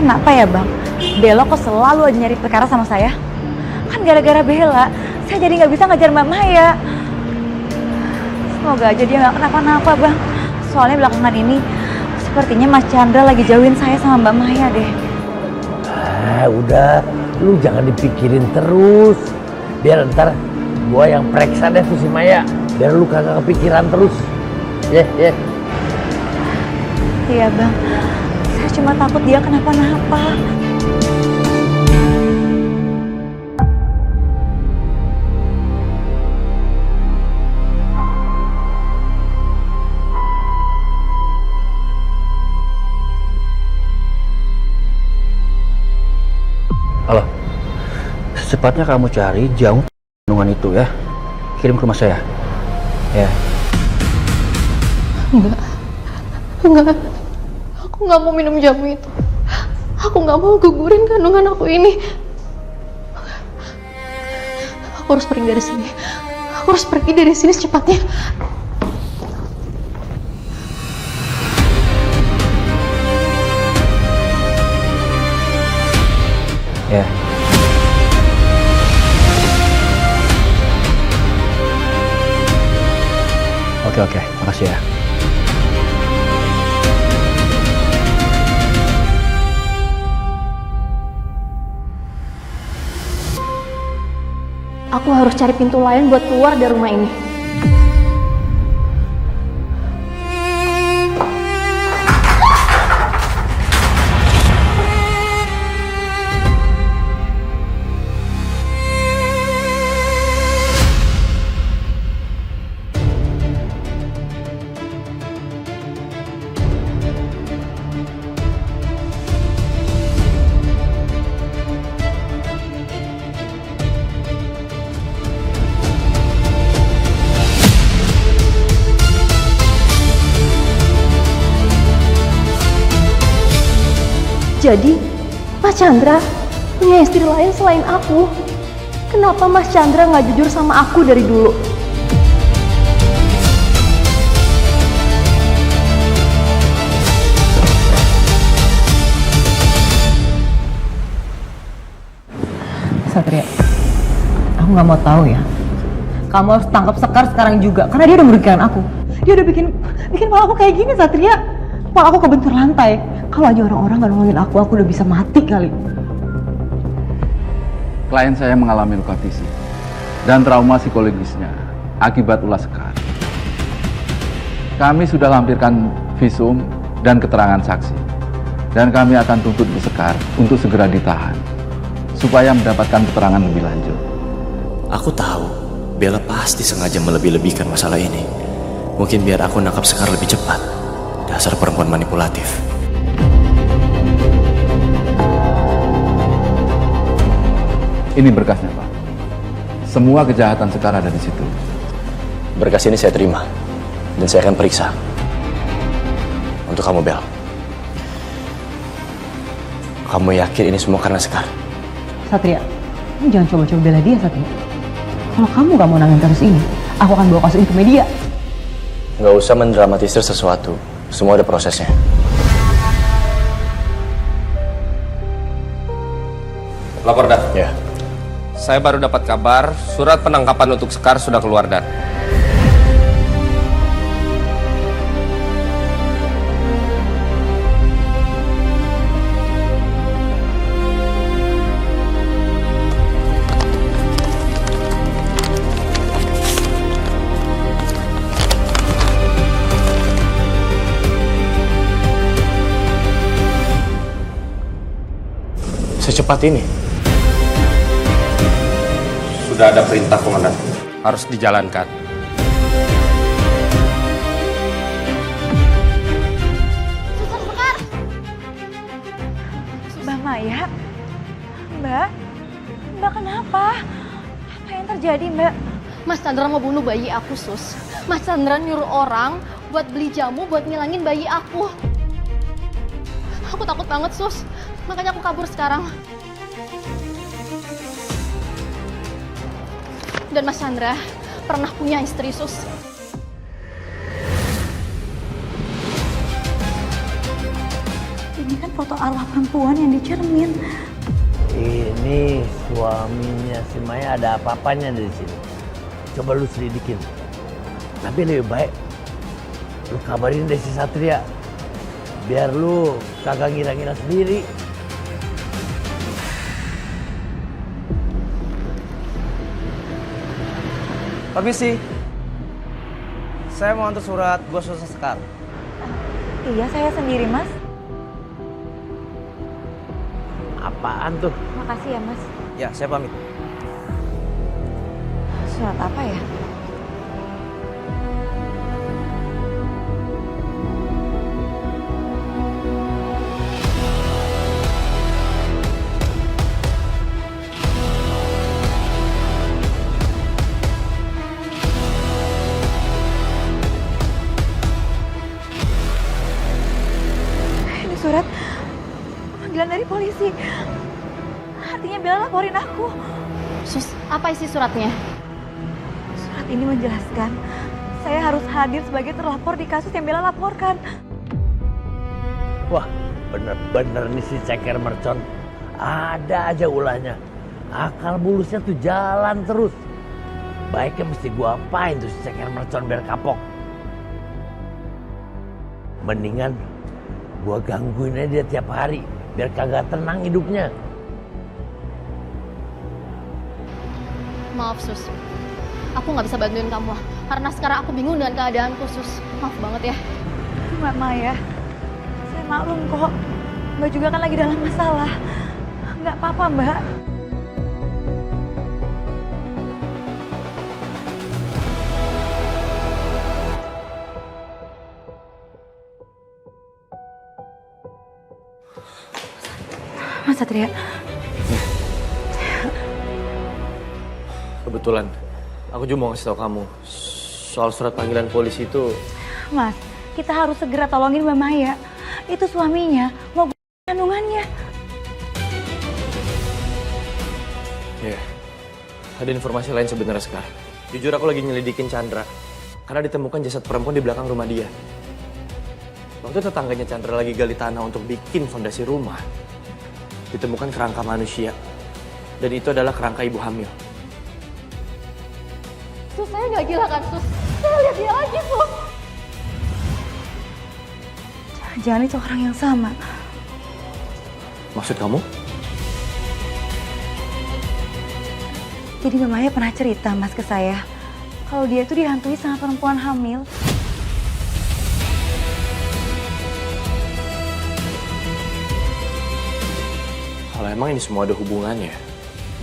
Kenapa ya bang? Bella kok selalu aja nyari perkara sama saya? Kan gara-gara Bella, saya jadi nggak bisa ngajar Mbak Maya. Semoga aja dia nggak kenapa-napa bang. Soalnya belakangan ini, sepertinya Mas Chandra lagi jauhin saya sama Mbak Maya deh. Udah, lu jangan dipikirin terus. Biar ntar gua yang periksa deh tuh si Maya. Biar lu kagak kepikiran terus. Ya. Iya bang, saya cuma takut dia kenapa-napa. Halo, secepatnya kamu cari jauh kandungan itu ya. Kirim ke rumah saya. Ya. Enggak. Aku nggak mau minum jamu itu. Aku nggak mau gugurin kandungan aku ini. Aku harus pergi dari sini. Aku harus pergi dari sini secepatnya. Ya. Oke, makasih ya. Aku harus cari pintu lain buat keluar dari rumah ini. Jadi, Mas Chandra punya istri lain selain aku. Kenapa Mas Chandra nggak jujur sama aku dari dulu? Satria, aku nggak mau tahu ya. Kamu harus tangkap Sekar sekarang juga, karena dia udah merugikan aku. Dia udah bikin malah aku kayak gini, Satria. Malah aku kebentur lantai. Kalau aja orang-orang nggak nolongin aku udah bisa mati kali. Klien saya mengalami luka fisik dan trauma psikologisnya akibat ulah Sekar. Kami sudah lampirkan visum dan keterangan saksi. Dan kami akan tuntut Bu Sekar untuk segera ditahan supaya mendapatkan keterangan lebih lanjut. Aku tahu Bella pasti sengaja melebih-lebihkan masalah ini. Mungkin biar aku nangkap Sekar lebih cepat. Dasar perempuan manipulatif. Ini berkasnya, Pak. Semua kejahatan Sekar ada di situ. Berkas ini saya terima dan saya akan periksa. Untuk kamu, Bel. Kamu yakin ini semua karena Sekar? Satria, kamu jangan coba-coba bela dia, Satria. Kalau kamu gak mau nangin kasus ini, aku akan bawa kasus ini ke media. Gak usah mendramatisir sesuatu. Semua ada prosesnya. Lapor, Dan. Ya. Saya baru dapat kabar surat penangkapan untuk Sekar sudah keluar, Dan. Secepat ini? Sudah ada perintah, Komandan. Harus dijalankan. Mbak Maya? Mbak kenapa? Apa yang terjadi, Mbak? Mas Chandra mau bunuh bayi aku, Sus. Mas Chandra nyuruh orang buat beli jamu buat ngilangin bayi aku. Aku takut banget, Sus. Makanya aku kabur sekarang. Dan Mas Chandra pernah punya istri, Sus. Ini kan foto arwah perempuan yang dicermin. Ini suaminya si Maya, ada apa-apanya dari sini. Coba lu selidikin. Tapi lebih baik lu kabarin deh si Satria. Biar lu kagak ngira-ngira sendiri. Permisi. Saya mau antar surat bos Suster Sekar. Iya, saya sendiri, Mas. Apaan tuh? Makasih ya, Mas. Ya, saya pamit. Surat apa ya? Ini surat panggilan dari polisi. Artinya Bella laporin aku. Sus, apa isi suratnya? Surat ini menjelaskan saya harus hadir sebagai terlapor di kasus yang Bella laporkan. Wah, bener-bener nih si ceker mercon. Ada aja ulahnya. Akal bulusnya tuh jalan terus. Baiknya mesti gua apain tuh si ceker mercon biar kapok. Mendingan gua gangguin aja dia tiap hari biar kagak tenang hidupnya. Maaf Sus, aku nggak bisa bantuin kamu karena sekarang aku bingung dengan keadaanku Sus. Maaf banget ya. Mbak Maya, saya maklum kok. Mbak juga kan lagi dalam masalah. Nggak apa-apa, Mbak. Mas Satria. Kebetulan, aku juga mau ngasih tau kamu soal surat panggilan polisi itu. Mas, kita harus segera tolongin Mbak Maya. Itu suaminya mau kandungannya. Iya, ada informasi lain sebenarnya sekarang. Jujur aku lagi nyelidikin Chandra karena ditemukan jasad perempuan di belakang rumah dia. Waktu tetangganya Chandra lagi gali tanah untuk bikin fondasi rumah, ditemukan kerangka manusia. Dan itu adalah kerangka ibu hamil. Sus, saya nggak gila kan Sus? Saya lihat dia lagi Sus. Jangan itu orang yang sama. Maksud kamu? Jadi Mbak Maya pernah cerita Mas ke saya kalau dia itu dihantui sama perempuan hamil. Kalau emang ini semua ada hubungannya,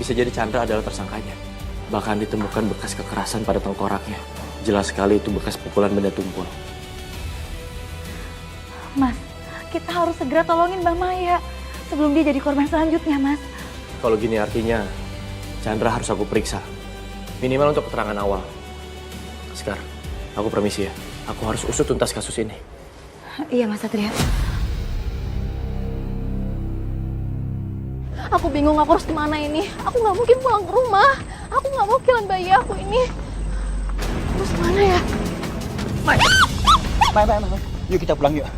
bisa jadi Chandra adalah tersangkanya. Bahkan ditemukan bekas kekerasan pada tengkoraknya. Jelas sekali itu bekas pukulan benda tumpul. Mas, kita harus segera tolongin Mbak Maya sebelum dia jadi korban selanjutnya, Mas. Kalau gini artinya, Chandra harus aku periksa. Minimal untuk keterangan awal. Sekar, aku permisi ya. Aku harus usut tuntas kasus ini. Iya, Mas Satria. Aku bingung aku harus kemana ini. Aku nggak mungkin pulang ke rumah. Aku nggak mau kehilangan bayi aku ini. Terus mana ya? Bye. Yuk kita pulang yuk.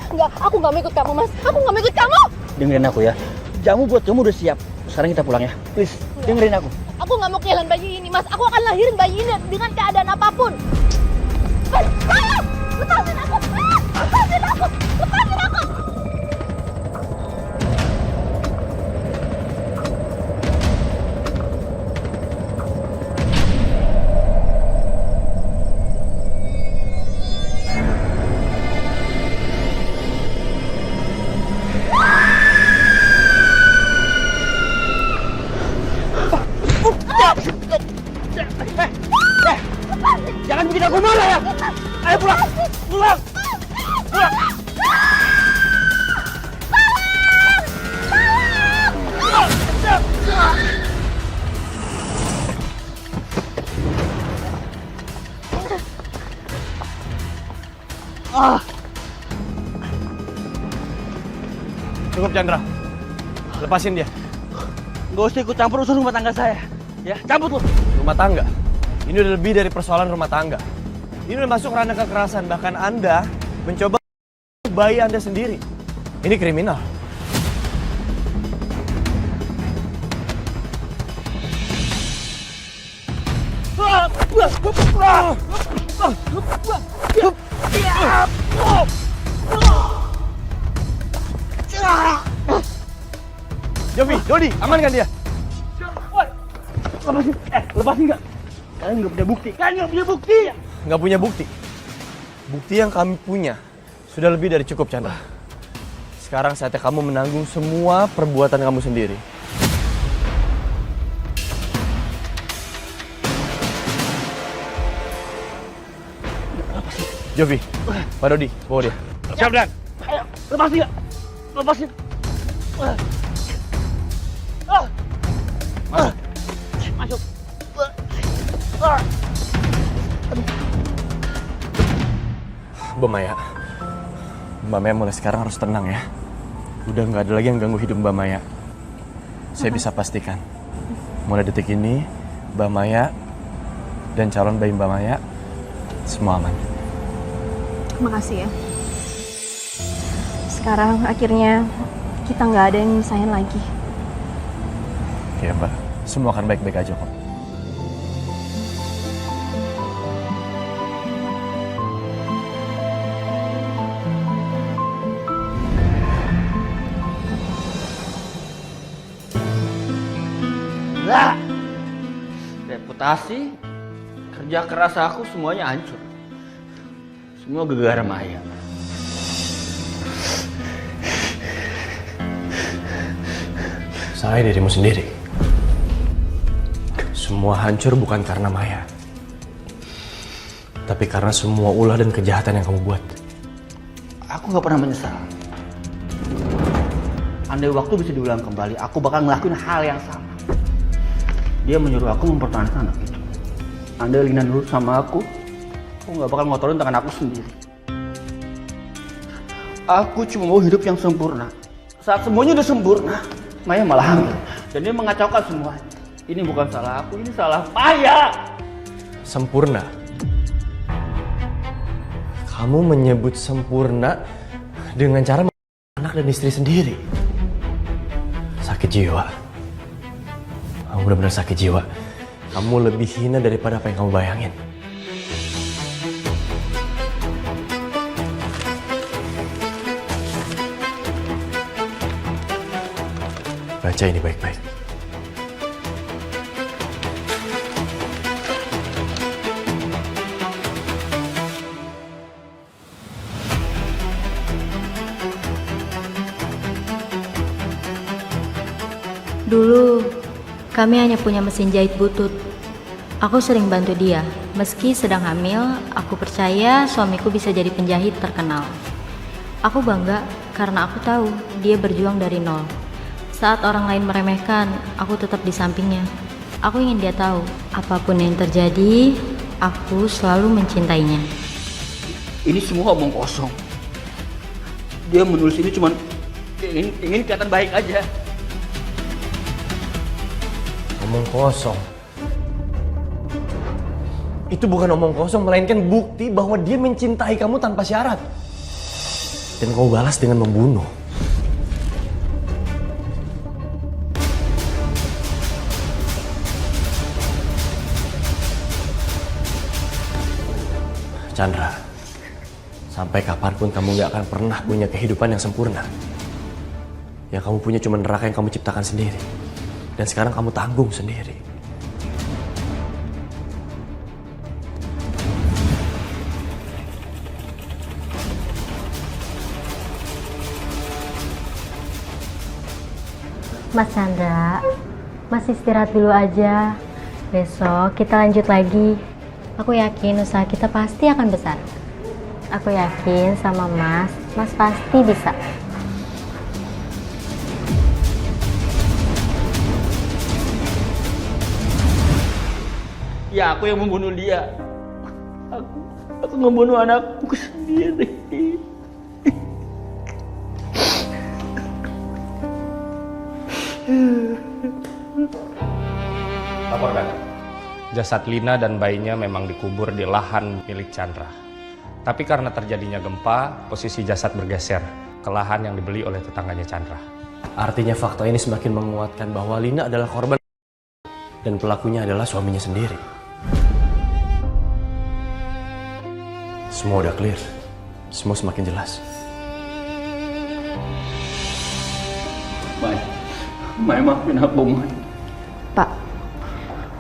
Enggak. Aku nggak mau ikut kamu, Mas. Aku nggak mau ikut kamu. Dengerin aku ya. Jamu buat kamu udah siap. Sekarang kita pulang ya. Please, dengerin aku. Aku nggak mau kehilangan bayi ini, Mas. Aku akan lahirin bayi ini dengan keadaan apapun. Mas, lepasin aku! Lepasin aku! Lepasin aku! Jangan bikin aku marah ya. Ayo pulang. Pulang. Cukup Chandra. Lepasin dia. Gak usah ikut campur urusan rumah tangga saya. Ya, cabut lu. Rumah tangga? Ini udah lebih dari persoalan rumah tangga. Ini udah masuk ranah kekerasan. Bahkan Anda mencoba bayi Anda sendiri. Ini kriminal. Jovi, Dodi, amankan dia. Lepasin nggak? Kalian nggak punya bukti. Nggak punya bukti. Bukti yang kami punya sudah lebih dari cukup, Chandra. Sekarang saatnya kamu menanggung semua perbuatan kamu sendiri. Jovi, Pak Dodi, bawa dia. Siap, Dan. Ayo, lepasin nggak? Lepasin. Masuk. Mbak Maya mulai sekarang harus tenang ya. Udah nggak ada lagi yang ganggu hidup Mbak Maya. Saya bisa pastikan, mulai detik ini, Mbak Maya dan calon bayi Mbak Maya semua aman. Makasih ya. Sekarang akhirnya kita nggak ada yang nyusahin lagi. Ya Mbak, semua akan baik-baik aja kok. Reputasi, kerja keras aku semuanya hancur. Semua gara-gara Maya. Salahnya dirimu sendiri. Semua hancur bukan karena Maya, tapi karena semua ulah dan kejahatan yang kamu buat. Aku nggak pernah menyesal. Andai waktu bisa diulang kembali, aku bakal ngelakuin hal yang sama. Dia menyuruh aku mempertahankan anak itu. Andai Lina nurut sama aku nggak bakal ngotorin tangan aku sendiri. Aku cuma mau hidup yang sempurna. Saat semuanya udah sempurna, Maya malah hamil. Dan dia mengacaukan semuanya. Ini bukan salah aku, ini salah Maya. Sempurna? Kamu menyebut sempurna dengan cara anak dan istri sendiri. Sakit jiwa. Kamu benar-benar sakit jiwa. Kamu lebih hina daripada apa yang kamu bayangin. Baca ini baik-baik. Dulu, kami hanya punya mesin jahit butut. Aku sering bantu dia. Meski sedang hamil, aku percaya suamiku bisa jadi penjahit terkenal. Aku bangga karena aku tahu dia berjuang dari nol. Saat orang lain meremehkan, aku tetap di sampingnya. Aku ingin dia tahu, apapun yang terjadi, aku selalu mencintainya. Ini semua omong kosong. Dia menulis ini cuma ingin kelihatan baik aja. Omong kosong. Itu bukan omong kosong, melainkan bukti bahwa dia mencintai kamu tanpa syarat. Dan kau balas dengan membunuh. Chandra, sampai kapanpun kamu gak akan pernah punya kehidupan yang sempurna. Yang kamu punya cuma neraka yang kamu ciptakan sendiri. Dan sekarang kamu tanggung sendiri. Mas Chandra, Mas istirahat dulu aja. Besok kita lanjut lagi. Aku yakin usaha kita pasti akan besar. Aku yakin sama Mas pasti bisa. Ya aku yang membunuh dia. Aku membunuh anakku sendiri. Laporkan. Jasad Lina dan bayinya memang dikubur di lahan milik Chandra. Tapi karena terjadinya gempa, posisi jasad bergeser. ke lahan yang dibeli oleh tetangganya Chandra. Artinya fakta ini semakin menguatkan bahwa Lina adalah korban dan pelakunya adalah suaminya sendiri. Semua udah clear. Semua semakin jelas. Mai maafin aku, Mai. Pak,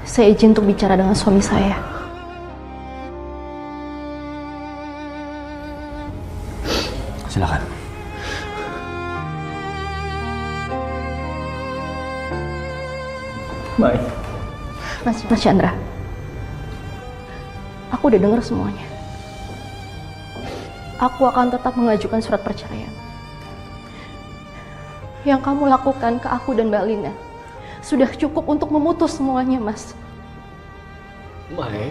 saya izin untuk bicara dengan suami saya. Silakan. Mai. Mas Chandra, aku udah dengar semuanya. Aku akan tetap mengajukan surat perceraian. Yang kamu lakukan ke aku dan Mbak Lina sudah cukup untuk memutus semuanya, Mas. Mai,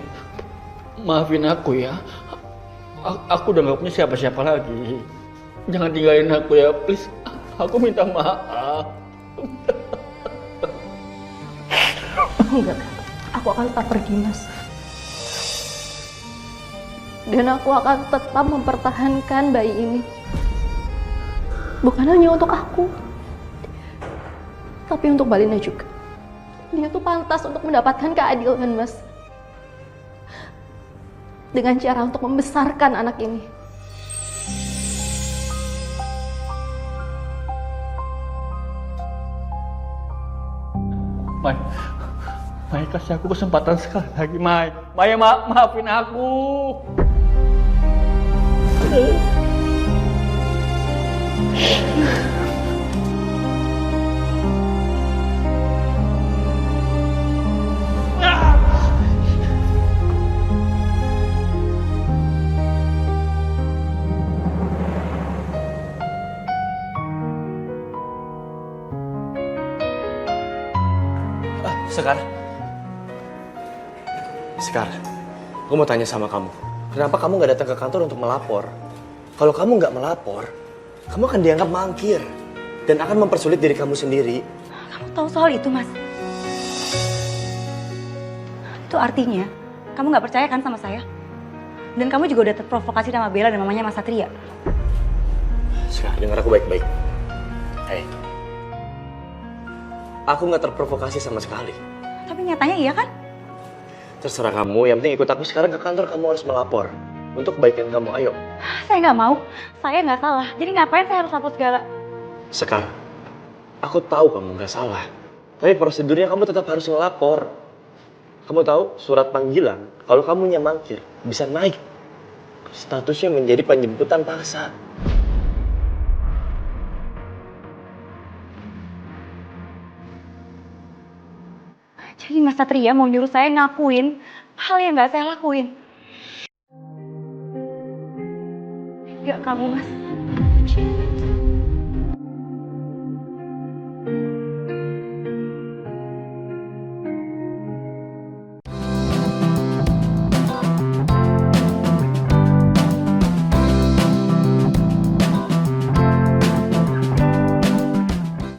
maafin aku ya. Aku udah gak punya siapa-siapa lagi. Jangan tinggalin aku ya, please. Aku minta maaf. Enggak, aku akan tetap pergi, Mas. Dan aku akan tetap mempertahankan bayi ini. Bukan hanya untuk aku, tapi untuk Mbak Lina juga. Dia tuh pantas untuk mendapatkan keadilan, Mas. Dengan cara untuk membesarkan anak ini. Mai, kasih aku kesempatan sekali lagi, Mai. Mai, maafin aku. Sekar, gue mau tanya sama kamu. Kenapa kamu nggak datang ke kantor untuk melapor? Kalau kamu nggak melapor, kamu akan dianggap mangkir dan akan mempersulit diri kamu sendiri. Kamu tahu soal itu, Mas? Itu artinya kamu nggak percaya kan sama saya? Dan kamu juga udah terprovokasi sama Bella dan mamanya Mas Satria. Sekar, dengar aku baik-baik. Aku nggak terprovokasi sama sekali. Tapi nyatanya iya kan? Terserah kamu, yang penting ikut aku sekarang ke kantor. Kamu harus melapor untuk kebaikan kamu, ayo. Saya nggak mau, saya nggak salah. Jadi ngapain saya harus lapor segala? Sekar, aku tahu kamu nggak salah. Tapi prosedurnya kamu tetap harus ngelapor. Kamu tahu surat panggilan, kalau kamunya mangkir, bisa naik statusnya menjadi penjemputan paksa. Jadi Mas Satria mau nyuruh saya ngakuin hal yang nggak saya lakuin. Gak kamu, Mas.